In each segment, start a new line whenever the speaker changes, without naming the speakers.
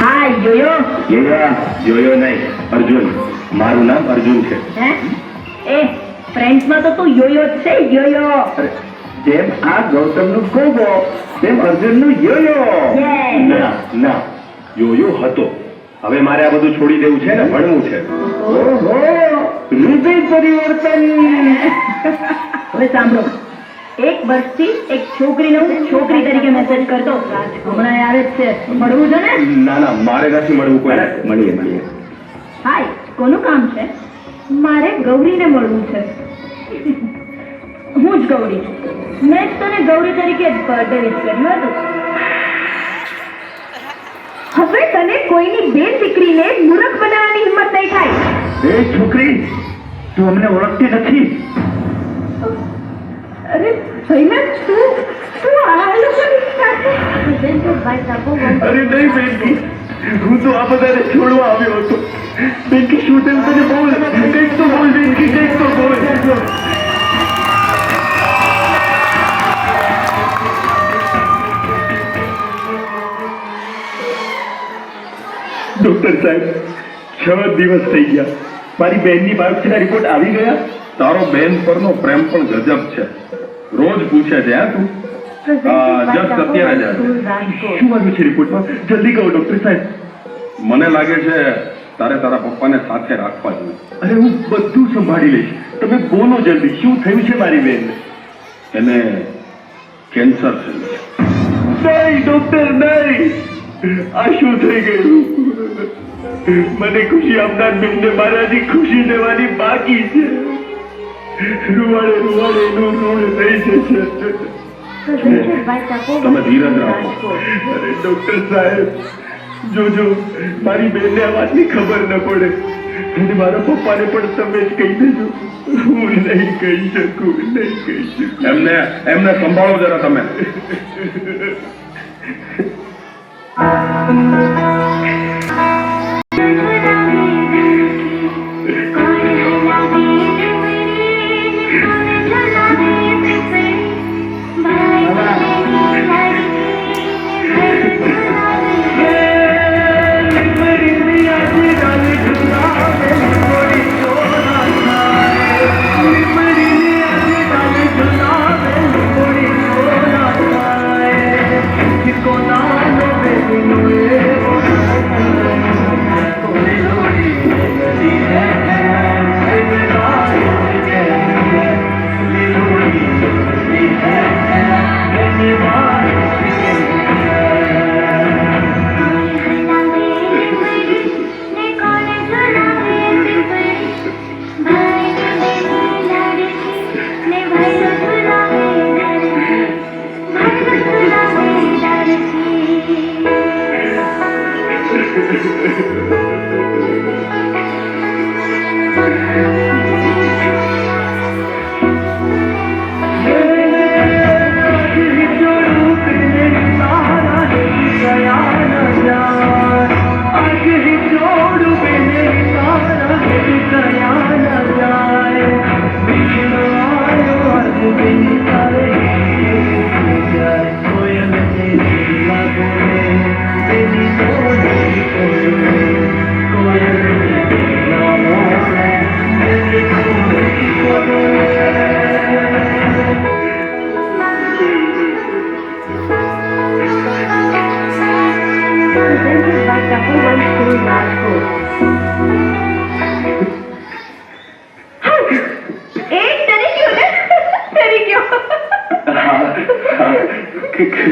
હાય જોયો
જોયો નહીં, અર્જુન. મારું નામ અર્જુન છે.
એ ફ્રેન્ડ્સમાં તો તું યોયો જ છે, યોયો.
જેમ આ ગૌતમનું ગોગો તેમ અર્જુનનું યોયો. ના, યોયો હતો. હવે મારે આ બધું છોડી દેવું છે ને ભણવું છે.
ઓહો,
હૃદય પરિવર્તન.
હવે સાંભળો, 1 વર્ષથી એક છોકરીને હું છોકરી તરીકે મેસેજ કરતો, હમણાં આવે જ છે. મળવું છે ને?
ના, મારે નથી મળવું. કોઈ મળીએ.
હાય, કોનું કામ છે? મારે ગૌરીને મળવું છે. હું જ ગૌરી છું. મેં જ તને ગૌરી તરીકે બર્થડે વિશ કર્યું હતું. હવે તને કોઈની બે દીકરીને મૂર્ખ બનાવવાની હિંમત નહીં થાય.
એ છોકરી, તું અમને ઓળખતી નથી.
અરે ભાઈને તું આ લોકોની સાથે.
અરે નહીં બેનકી, હું તો આ બધાને છોડવા આવ્યો હતો. બેનકી શું તેમ તને બોલ, કંઈક તો બોલ બેનકી, કંઈક તો બોલ. ડોક્ટર સાહેબ, 6 દિવસ થઈ ગયા. મારી બહેનની બાયોપ્સીના રિપોર્ટ આવી ગયા. તારો બેન પરનો પ્રેમ પણ ગજબ છે. રોજ પૂછે છે. હા તું જસ્ટ અત્યારે જ શું આવ્યું છે રિપોર્ટમાં? જલ્દી કહો ડોક્ટર સાહેબ. મને લાગે છે તારે તારા પપ્પાને સાથે રાખવા જોઈએ. અરે હું બધું સંભાળી લઈશ, તમે બોલો જલ્દી. શું થયું છે મારી બેન? એને કેન્સર થયું છે. નહીં ડોક્ટર, નહીં. આ શું થઈ ગયું? મને ખુશી આપનાર બેનને મારે હજી ખુશી દેવાની બાકી છે. રૂવાડે એનું ઋણ થઈ જશે. તમે ધીરજ રાખો. અરે ડોક્ટર સાહેબ, જોજો મારી બેનને આ વાતની ખબર ન પડે. અને મારા પપ્પાને પણ તમે જ કહી દેજો. હું નહીં કહી શકું. એમને સંભાળો જરા તમે.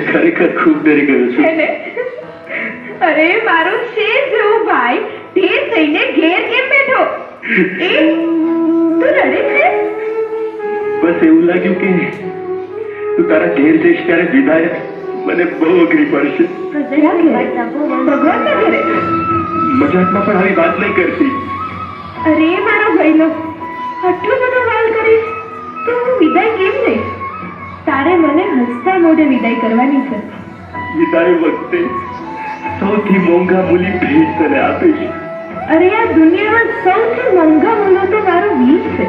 ખરેખર ખૂબ ડરી ગયો છું.
અરે મારો શેર જેવો ભાઈ ઢેર થઈને ઘેર કેમ બેઠો? તું રડે છે?
બસ એવું લાગ્યું કે તું તારા ઘેર જઈશ ત્યારે વિદાય મને બહુ અઘરી પડશે.
ભગવાન ના ઘરે
મજાકમાં પણ આવી વાત નહીં કરતી.
અરે મારો ભાઈનો આટલો બધો વાલ કરીશ તો હું વિદાય કેમ લઈશ? તારે મને હસતા મોઢે વિદાય કરવાની છે.
વિદાય વખતે સૌથી મોંઘા મૂલી ભેટ તને આપીશ.
અરે આ દુનિયામાં સૌથી મોંઘા મૂલો તો મારો વીર છે.